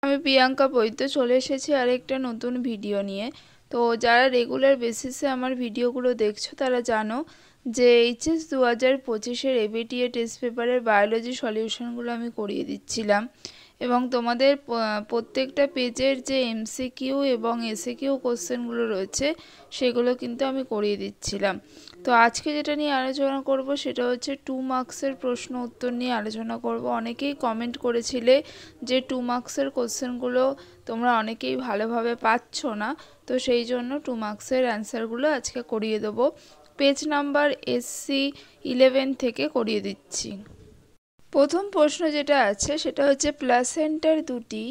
আমি প্রিয়াঙ্কা বৈদ্য চলে এসেছি আরেকটা নতুন ভিডিও নিয়ে। তো যারা রেগুলার বেসিসে আমার ভিডিওগুলো দেখছো তারা জানো যে এইচএস 2025-এর এবিটিএ টেস্ট পেপারের বায়োলজি সলিউশনগুলো আমি করিয়ে দিচ্ছিলাম এবং তোমাদের প্রত্যেকটা পেজের যে এমসিকিউ এবং এসএকিউ কোশ্চেনগুলো রয়েছে সেগুলো কিন্তু আমি করিয়ে দিচ্ছিলাম। তো আজকে যেটা নিয়ে আলোচনা করব সেটা হচ্ছে 2 মার্কসের প্রশ্ন উত্তর নিয়ে আলোচনা করব। অনেকেই কমেন্ট করেছিলে যে 2 মার্কসের কোশ্চেনগুলো তোমরা অনেকেই ভালোভাবে পাচ্ছ না, তো সেই জন্য 2 মার্কসের অ্যান্সারগুলো আজকে করিয়ে দেবো। পেজ নাম্বার SC 11 থেকে করিয়ে দিচ্ছি। প্রথম প্রশ্ন যেটা আছে সেটা হচ্ছে প্লাসেন্টার দুটি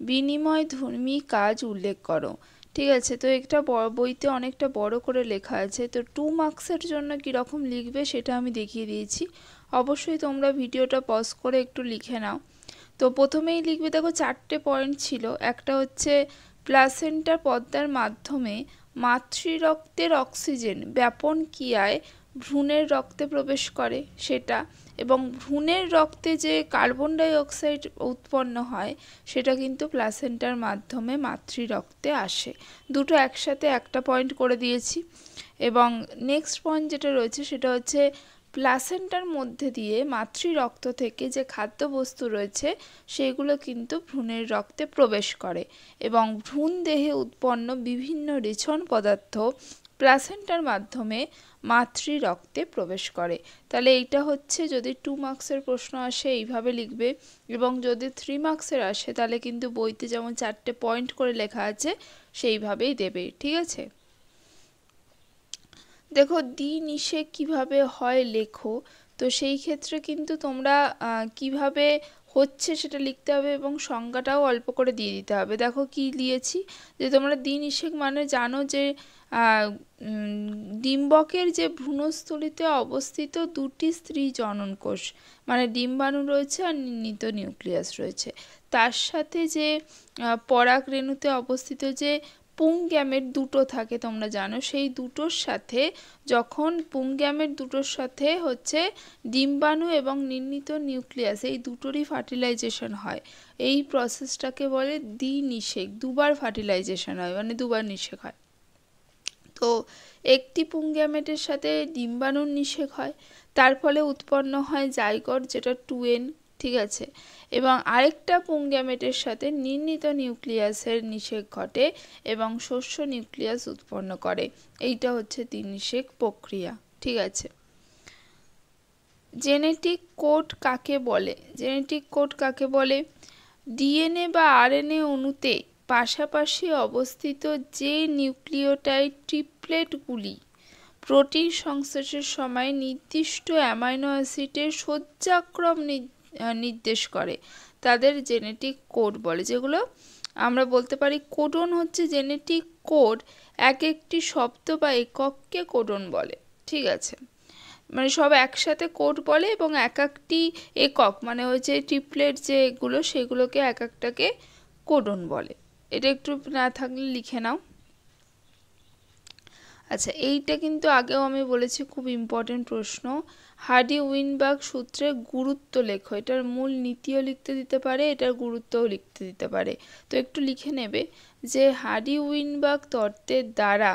বিনিময়ধর্মী কাজ উল্লেখ করো। ঠিক আছে, তো একটা বইতে অনেকটা বড় করে লেখা আছে, তো 2 মার্কসের জন্য কীরকম লিখবে সেটা আমি দেখিয়ে দিয়েছি। অবশ্যই তোমরা ভিডিওটা পজ করে একটু লিখে নাও। তো প্রথমেই লিখবে, দেখো 4টে পয়েন্ট ছিল। একটা হচ্ছে প্লাসেন্টার পর্দার মাধ্যমে মাতৃরক্তের অক্সিজেন ব্যাপন ক্রিয়ায় ভ্রূণের রক্তে প্রবেশ করে সেটা, এবং ভ্রূণের রক্তে যে কার্বন ডাই অক্সাইড উৎপন্ন হয় সেটা কিন্তু প্লাসেন্টার মাধ্যমে মাতৃরক্তে আসে। দুটো একসাথে একটা পয়েন্ট করে দিয়েছি। এবং নেক্সট পয়েন্ট যেটা রয়েছে সেটা হচ্ছে প্লাসেন্টার মধ্যে দিয়ে মাতৃরক্ত থেকে যে খাদ্যবস্তু রয়েছে সেগুলো কিন্তু ভ্রূণের রক্তে প্রবেশ করে এবং ভ্রূণ দেহে উৎপন্ন বিভিন্ন রেচন পদার্থ প্লাসেন্টার মাধ্যমে মাতৃরক্তে প্রবেশ করে। তাহলে এইটা হচ্ছে যদি 2 মার্কসের প্রশ্ন আসে এইভাবে লিখবে, এবং যদি 3 মার্কসের আসে তাহলে কিন্তু বইতে যেমন 4টে পয়েন্ট করে লেখা আছে সেইভাবেই দেবে। ঠিক আছে, দেখো নিষেক কিভাবে হয় লেখো। তো সেই ক্ষেত্রে কিন্তু তোমরা কিভাবে হচ্ছে সেটা লিখতে হবে এবং সংজ্ঞাটাও অল্প করে দিয়ে দিতে হবে। দেখো কি দিয়েছি, যে তোমরা নিষেক মানে জানো যে ডিম্বকের যে ভ্রূণস্থলিতে অবস্থিত দুটি স্ত্রী জনন কোষ, মানে ডিম্বাণু রয়েছে আর নির্ণীত নিউক্লিয়াস রয়েছে, তার সাথে যে পরাগরেণুতে অবস্থিত যে পুংগ্যামেট দুটো থাকে তোমরা জানো, সেই দুটোর সাথে যখন পুংগ্যামেট দুটোর সাথে হচ্ছে ডিম্বাণু এবং নির্ণীত নিউক্লিয়াস এই দুটোরই ফার্টিলাইজেশন হয়, এই প্রসেসটাকে বলে নিষেক। দুবার ফার্টিলাইজেশন হয় মানে দুবার নিষেক হয়। তো একটি পুংগ্যামেটের সাথে ডিম্বাণুর নিষেক হয়, তার ফলে উৎপন্ন হয় জাইগোট যেটা 2n। ঠিক আছে, এবং আরেকটা পুংগ্যামেটের সাথে নির্ণীত নিউক্লিয়াসের নিষেক ঘটে এবং শস্য নিউক্লিয়াস উৎপন্ন করে। এইটা হচ্ছে নিষেক প্রক্রিয়া। ঠিক আছে, জেনেটিক কোড কাকে বলে? জেনেটিক কোড কাকে বলে? ডিএনএ বা আরএনএ অণুতে পাশাপাশি অবস্থিত যে নিউক্লিওটাইড ট্রিপলেটগুলি প্রোটিন সংশ্লেষের সময় নির্দিষ্ট অ্যামাইনো অ্যাসিডের সজ্জাক্রম নির্দেশ করে তাদের জেনেটিক কোড বলে। যেগুলো আমরা বলতে পারি কোডন হচ্ছে জেনেটিক কোড, এক একটি শব্দ বা একককে কোডন বলে। ঠিক আছে, মানে সব একসাথে কোড বলে এবং এক একটি একক মানে ওই যে ট্রিপলেট যেগুলো সেগুলোকে এক একটাকে কোডন বলে। এটা একটু না থাকলে লিখে নাও। আচ্ছা, এইটা কিন্তু আগেও আমি বলেছি খুব ইম্পর্টেন্ট প্রশ্ন। হার্ডি উইনবার্গ সূত্রে গুরুত্ব লেখো। এটার মূল নীতিও লিখতে দিতে পারে, এটার গুরুত্বও লিখতে দিতে পারে। তো একটু লিখে নেবে যে হার্ডি উইনবার্গ তত্ত্বের দ্বারা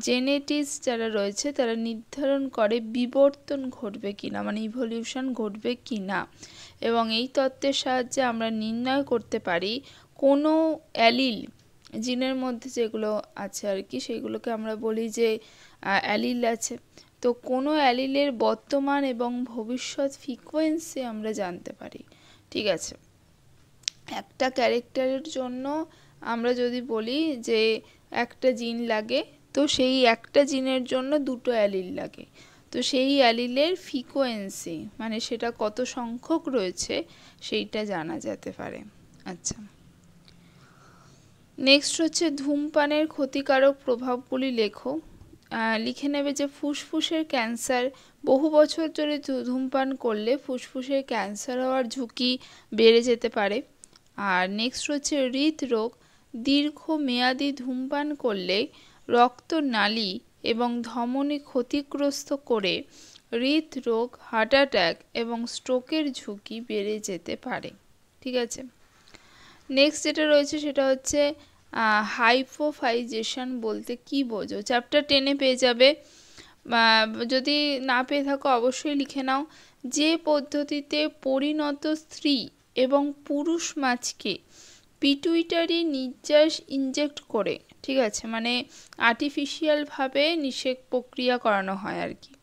জেনেটিস্ট যারা রয়েছে তারা নির্ধারণ করে বিবর্তন ঘটবে কিনা, মানে ইভলিউশন ঘটবে কিনা, এবং এই তত্ত্বের সাহায্যে আমরা নির্ণয় করতে পারি কোনো অ্যালিল জিনের মধ্যে যেগুলো আছে আর কি সেগুলোকে আমরা বলি যে অ্যালিল আছে। তো কোনো অ্যালিলের বর্তমান এবং ভবিষ্যৎ ফ্রিকোয়েন্সি আমরা জানতে পারি। ঠিক আছে, একটা ক্যারেক্টারের জন্য আমরা যদি বলি যে একটা জিন লাগে, তো সেই একটা জিনের জন্য দুটো অ্যালিল লাগে, তো সেই অ্যালিলের ফ্রিকোয়েন্সি মানে সেটা কত সংখ্যক রয়েছে সেইটা জানা যেতে পারে। আচ্ছা, নেক্সট হচ্ছে ধূমপানের ক্ষতিকারক প্রভাবগুলি লেখো। লিখে নেবে যে ফুসফুসের ক্যান্সার, বহু বছর ধরে ধূমপান করলে ফুসফুসের ক্যান্সার হওয়ার ঝুঁকি বেড়ে যেতে পারে। আর নেক্সট হচ্ছে হৃদরোগ, দীর্ঘমেয়াদী ধূমপান করলে রক্তনালী এবং ধমনী ক্ষতিগ্রস্ত করে হৃদরোগ, হার্ট অ্যাটাক এবং স্ট্রোকের ঝুঁকি বেড়ে যেতে পারে। ঠিক আছে, নেক্সট যেটা রয়েছে সেটা হচ্ছে হাইপোফাইজেশন বলতে কি বোঝো, চ্যাপ্টার 10-এ পেয়ে যাবে। যদি না পেয়ে থাকো অবশ্যই লিখে নাও। যে পদ্ধতিতে পরিণত স্ত্রী এবং পুরুষ মাছকে পিটুইটারি নির্যাস ইনজেক্ট করে, ঠিক আছে, মানে আর্টিফিশিয়ালভাবে নিষেক প্রক্রিয়া করানো হয় আর কি,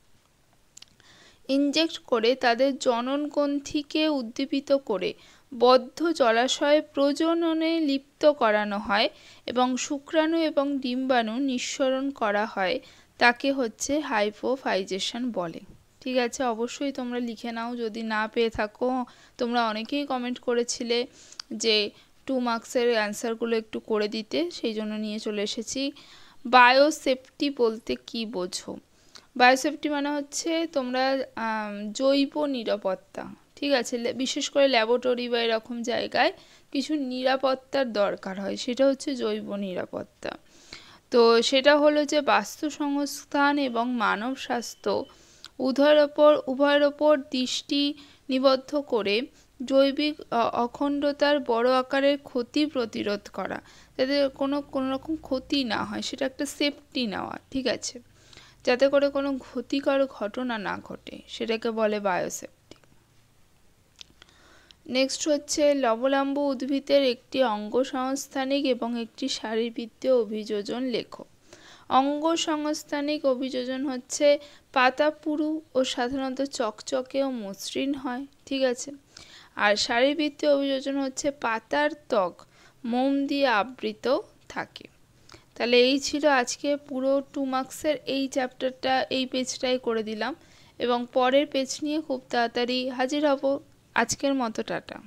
ইনজেক্ট করে তাদের জননগ্রন্থিকে উদ্দীপিত করে বদ্ধ জলাশয়ে প্রজননে লিপ্ত করানো হয় এবং শুক্রাণু এবং ডিম্বাণু নিঃসরণ করা হয়, তাকে হচ্ছে হাইপোফাইজেশন বলে। ঠিক আছে, অবশ্যই তোমরা লিখে নাও যদি না পেয়ে থাকো। তোমরা অনেকেই কমেন্ট করেছিলে যে 2 মার্কসের অ্যান্সারগুলো একটু করে দিতে, সেই জন্য নিয়ে চলে এসেছি। বায়োসেফটি বলতে কি বোঝো? বায়োসেফটি মানে হচ্ছে তোমরা জৈব নিরাপত্তা, ঠিক আছে, বিশেষ করে ল্যাবরেটরি বা এরকম জায়গায় কিছু নিরাপত্তার দরকার হয়, সেটা হচ্ছে জৈব নিরাপত্তা। তো সেটা হলো যে বাস্তুসংস্থান এবং মানব স্বাস্থ্য উভয়ের ওপর দৃষ্টি নিবদ্ধ করে জৈবিক অখণ্ডতার বড় আকারের ক্ষতি প্রতিরোধ করা, যাতে কোনো রকম ক্ষতি না হয়, সেটা একটা সেফটি নেওয়া, ঠিক আছে, যাতে করে কোনো ক্ষতিকর ঘটনা না ঘটে, সেটাকে বলে বায়োসেফটি। নেক্সট হচ্ছে লবলাম্ব উদ্ভিদের একটি অঙ্গসংস্থানিক এবং একটি শারীরবৃত্তীয় অভিযোজন লেখো। অঙ্গসংস্থানিক অভিযোজন হচ্ছে পাতা পুরু ও সাধারণত চকচকে ও মসৃণ হয়, ঠিক আছে, আর শারীরবৃত্তীয় অভিযোজন হচ্ছে পাতার ত্বক মোম দিয়ে আবৃত থাকে। তাহলে এই ছিল আজকে পুরো 2 মার্কসের এই চ্যাপ্টারটা, এই পেজটাই করে দিলাম এবং পরের পেজ নিয়ে খুব তাড়াতাড়ি হাজির হব। আজকের মতো টাটা।